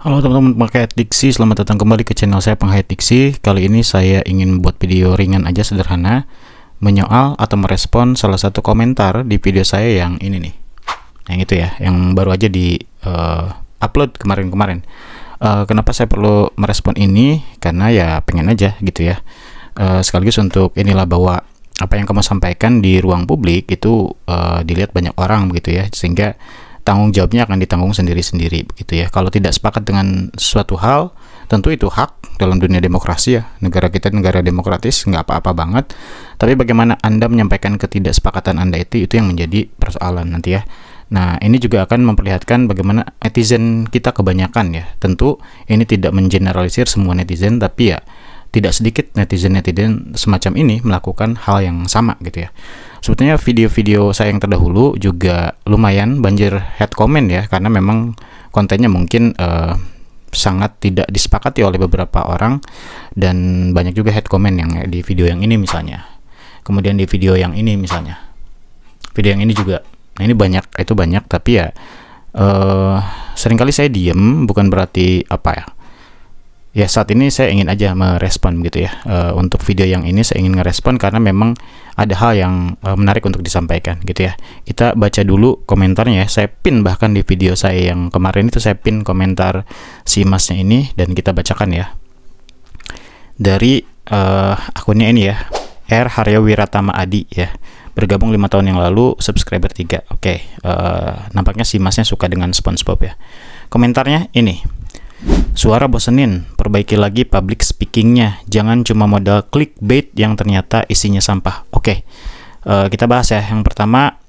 Halo teman-teman pengait diksi, selamat datang kembali ke channel saya Pengait Diksi. Kali ini saya ingin buat video ringan aja, sederhana, menyoal atau merespon salah satu komentar di video saya yang ini nih, yang itu ya, yang baru aja di upload kemarin-kemarin. Kenapa saya perlu merespon ini? Karena ya pengen aja gitu ya, sekaligus untuk inilah bahwa apa yang kamu sampaikan di ruang publik itu dilihat banyak orang begitu ya, sehingga tanggung jawabnya akan ditanggung sendiri-sendiri begitu ya. Kalau tidak sepakat dengan suatu hal, tentu itu hak dalam dunia demokrasi ya. Negara kita negara demokratis, nggak apa-apa banget. Tapi bagaimana Anda menyampaikan ketidaksepakatan Anda itu yang menjadi persoalan nanti ya. Nah, ini juga akan memperlihatkan bagaimana netizen kita kebanyakan ya. Tentu ini tidak mengeneralisir semua netizen, tapi ya tidak sedikit netizen-netizen semacam ini melakukan hal yang sama gitu ya. Sebetulnya video-video saya yang terdahulu juga lumayan banjir head comment ya, karena memang kontennya mungkin sangat tidak disepakati oleh beberapa orang, dan banyak juga head comment yang di video yang ini misalnya. Kemudian di video yang ini misalnya. Video yang ini juga. Nah, ini banyak, itu banyak, tapi ya seringkali saya diem, bukan berarti apa ya. Ya saat ini saya ingin aja merespon gitu ya. Untuk video yang ini saya ingin ngerespon karena memang ada hal yang menarik untuk disampaikan gitu ya. Kita baca dulu komentarnya ya. Saya pin bahkan di video saya yang kemarin itu, saya pin komentar si masnya ini dan kita bacakan ya. Dari akunnya ini ya, R Haryo Wiratama Adi ya. Bergabung 5 tahun yang lalu, subscriber 3. Oke, nampaknya si masnya suka dengan SpongeBob ya. Komentarnya ini. Suara bosenin, perbaiki lagi public speakingnya, jangan cuma modal clickbait yang ternyata isinya sampah. Oke, kita bahas ya. Yang pertama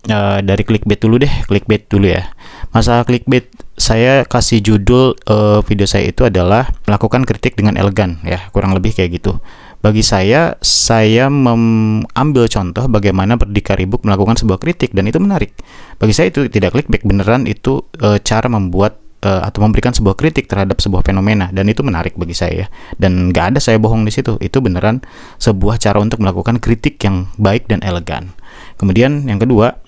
dari clickbait dulu deh, clickbait dulu ya. Masalah clickbait, saya kasih judul video saya itu adalah melakukan kritik dengan elegan ya, kurang lebih kayak gitu. Bagi saya mengambil contoh bagaimana Berdikari Book melakukan sebuah kritik, dan itu menarik. Bagi saya itu tidak clickbait, beneran itu cara membuat atau memberikan sebuah kritik terhadap sebuah fenomena, dan itu menarik bagi saya, dan nggak ada saya bohong di situ. Itu beneran sebuah cara untuk melakukan kritik yang baik dan elegan. Kemudian yang kedua,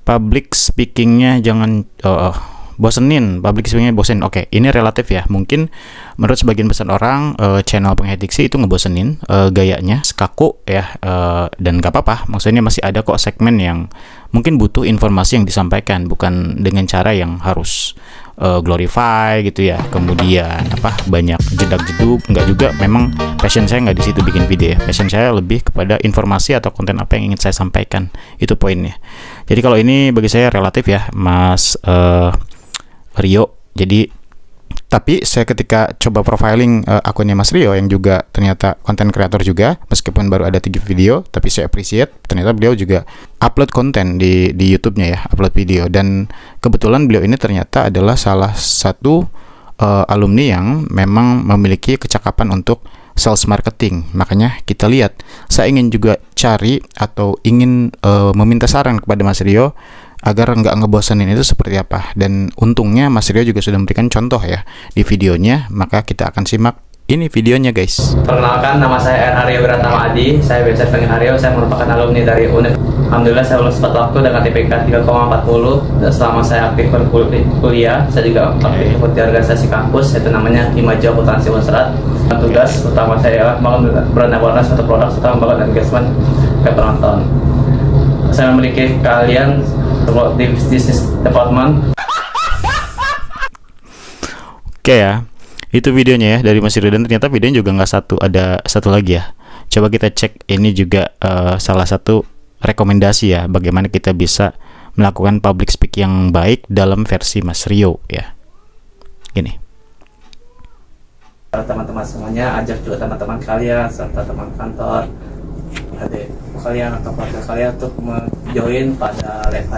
public speakingnya jangan bosenin, public speakingnya bosen. Oke, ini relatif ya. Mungkin menurut sebagian besar orang channel Pengait Diksi itu ngebosenin, gayanya kaku ya, dan nggak apa-apa. Maksudnya masih ada kok segmen yang mungkin butuh informasi yang disampaikan, bukan dengan cara yang harus glorify gitu ya, kemudian apa banyak jedak-jeduk. Nggak juga, memang passion saya nggak di situ bikin video ya. Passion saya lebih kepada informasi atau konten apa yang ingin saya sampaikan, itu poinnya. Jadi kalau ini bagi saya relatif ya, Mas Rio. Jadi tapi saya ketika coba profiling akunnya Mas Rio yang juga ternyata konten kreator juga, meskipun baru ada 3 video, tapi saya appreciate ternyata beliau juga upload konten di YouTube-nya ya, upload video. Dan kebetulan beliau ini ternyata adalah salah satu alumni yang memang memiliki kecakapan untuk sales marketing. Makanya kita lihat, saya ingin juga cari atau ingin meminta saran kepada Mas Rio agar nggak ngebosenin itu seperti apa. Dan untungnya Mas Rio juga sudah memberikan contoh ya di videonya, maka kita akan simak ini videonya guys. Perkenalkan, nama saya R Haryo Wiratama Adi, saya biasa dipanggil Haryo. Saya merupakan alumni dari UNED. Alhamdulillah saya lulus tepat waktu dengan IPK 3,40. Dan selama saya aktif berkuliah, saya juga aktif di organisasi kampus, yaitu namanya Himaja Akuntansi Unsrat. Tugas utama saya adalah membangun brand awareness suatu produk serta membangun engagement ke penonton. Saya memiliki keahlian di business department. Oke ya, itu videonya ya dari Mas Rio, dan ternyata videonya juga nggak satu, ada satu lagi ya. Coba kita cek, ini juga salah satu rekomendasi ya, bagaimana kita bisa melakukan public speak yang baik dalam versi Mas Rio ya. Gini. Teman-teman semuanya, ajak juga teman-teman kalian serta teman kantor, adik kalian atau keluarga kalian untuk menjoin pada level.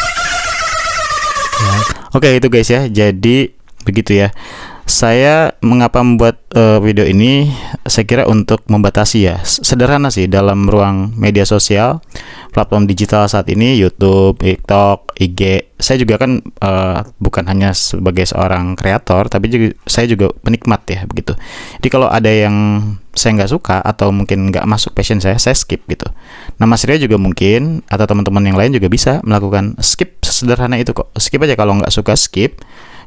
Oke, itu guys ya. Jadi begitu ya. Saya mengapa membuat video ini, saya kira untuk membatasi ya. Sederhana sih, dalam ruang media sosial, platform digital saat ini, YouTube, TikTok, IG. Saya juga kan bukan hanya sebagai seorang kreator, tapi saya juga penikmat ya begitu. Jadi kalau ada yang saya nggak suka atau mungkin nggak masuk passion saya skip gitu. Nah, Mas Ria juga mungkin atau teman-teman yang lain juga bisa melakukan skip, sesederhana itu kok. Skip aja, kalau nggak suka skip.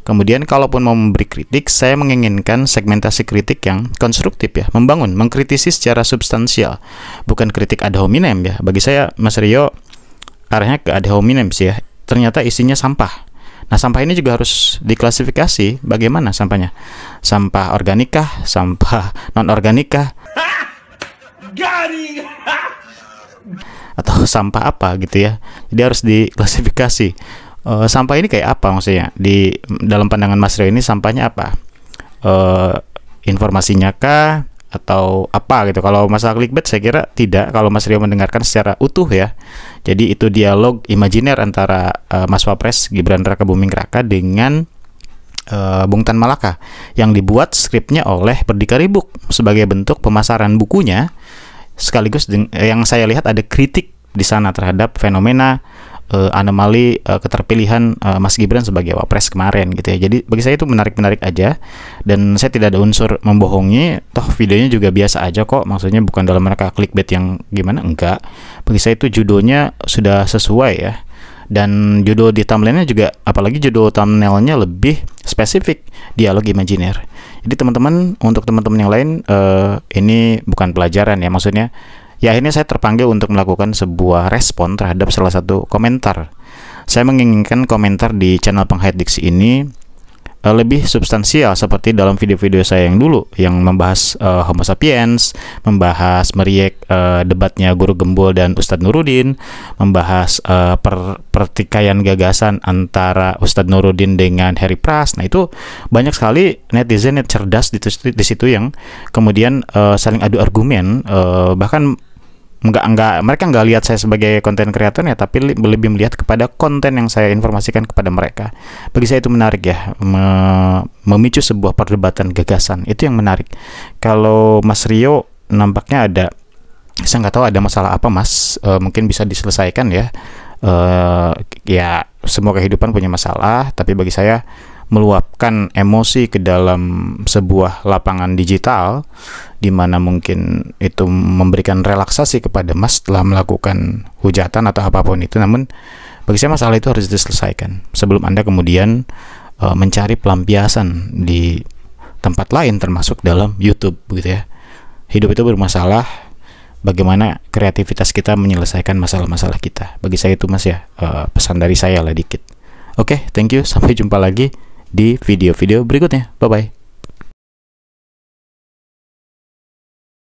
Kemudian kalaupun mau memberi kritik, saya menginginkan segmentasi kritik yang konstruktif ya, membangun, mengkritisi secara substansial, bukan kritik ad hominem ya. Bagi saya Mas Rio arahnya ke ad hominem sih ya. Ternyata isinya sampah. Nah, sampah ini juga harus diklasifikasi. Bagaimana sampahnya? Sampah organikah? Sampah non-organikah? Atau sampah apa gitu ya? Jadi harus diklasifikasi. Sampah ini kayak apa maksudnya? Di dalam pandangan Mas Rio ini sampahnya apa? Informasinya kah? Atau apa gitu? Kalau masalah clickbait saya kira tidak, kalau Mas Rio mendengarkan secara utuh ya. Jadi itu dialog imajiner antara Mas Wapres Gibran Raka Buming Raka dengan Bung Tan Malaka yang dibuat skripnya oleh Berdikari Book sebagai bentuk pemasaran bukunya, sekaligus yang saya lihat ada kritik di sana terhadap fenomena anomali keterpilihan Mas Gibran sebagai Wapres kemarin gitu ya. Jadi bagi saya itu menarik-menarik aja, dan saya tidak ada unsur membohongi, toh videonya juga biasa aja kok, maksudnya bukan dalam rangka clickbait yang gimana, enggak. Bagi saya itu judulnya sudah sesuai ya, dan judul di thumbnailnya juga, apalagi judul thumbnailnya lebih spesifik, dialog imajiner. Jadi teman-teman, untuk teman-teman yang lain, ini bukan pelajaran ya, maksudnya ya akhirnya saya terpanggil untuk melakukan sebuah respon terhadap salah satu komentar. Saya menginginkan komentar di channel Penghayat Diksi ini lebih substansial seperti dalam video-video saya yang dulu, yang membahas Homo sapiens, membahas meriek debatnya Guru Gembul dan Ustadz Nuruddin, membahas pertikaian gagasan antara Ustadz Nuruddin dengan Harry Pras. Nah, itu banyak sekali netizen yang cerdas di situ yang kemudian saling adu argumen, bahkan mereka nggak lihat saya sebagai konten kreator ya, tapi lebih melihat kepada konten yang saya informasikan kepada mereka. Bagi saya itu menarik ya, memicu sebuah perdebatan gagasan, itu yang menarik. Kalau Mas Rio nampaknya ada, saya nggak tahu ada masalah apa Mas, mungkin bisa diselesaikan ya. Ya semua kehidupan punya masalah, tapi bagi saya meluapkan emosi ke dalam sebuah lapangan digital, di mana mungkin itu memberikan relaksasi kepada Mas setelah melakukan hujatan atau apapun itu. Namun bagi saya masalah itu harus diselesaikan sebelum Anda kemudian mencari pelampiasan di tempat lain, termasuk dalam YouTube gitu ya. Hidup itu bermasalah, bagaimana kreativitas kita menyelesaikan masalah-masalah kita. Bagi saya itu Mas ya, pesan dari saya lah dikit. Oke, thank you, sampai jumpa lagi di video-video berikutnya. Bye-bye.